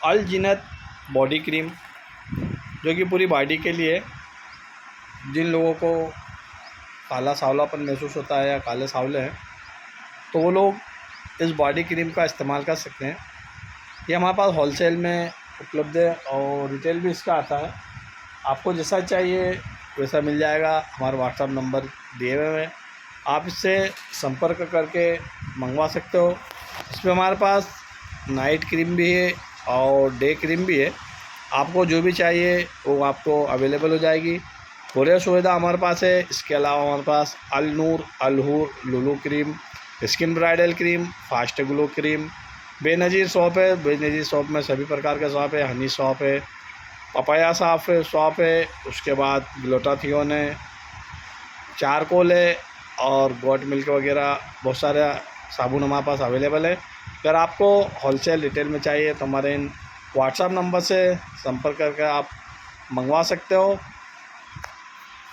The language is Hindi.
अल जीनत बॉडी क्रीम, जो कि पूरी बॉडी के लिए, जिन लोगों को काला सांवलापन महसूस होता है या काले सांवले हैं तो वो लोग इस बॉडी क्रीम का इस्तेमाल कर सकते हैं। ये हमारे पास होलसेल में उपलब्ध है और रिटेल भी इसका आता है। आपको जैसा चाहिए वैसा मिल जाएगा। हमारा व्हाट्सएप नंबर दिए हुए हैं, आप इससे संपर्क करके मंगवा सकते हो। इसमें हमारे पास नाइट क्रीम भी है और डे क्रीम भी है। आपको जो भी चाहिए वो आपको अवेलेबल हो जाएगी। कोरियर सुविधा हमारे पास है। इसके अलावा हमारे पास अल नूर, अल हूर, Lulu cream, skin bridal cream, fast glow cream, Benazir shop है। बेनज़ीर शॉप में सभी प्रकार के शॉप है। हनी शॉप है, पपाया शॉप है, उसके बाद ग्लूटाथियोन है, चारकोल है और गोट मिल्क वगैरह बहुत सारे साबुन हमारे पास अवेलेबल है। अगर आपको होलसेल रिटेल में चाहिए तो हमारे इन व्हाट्सएप नंबर से संपर्क करके आप मंगवा सकते हो।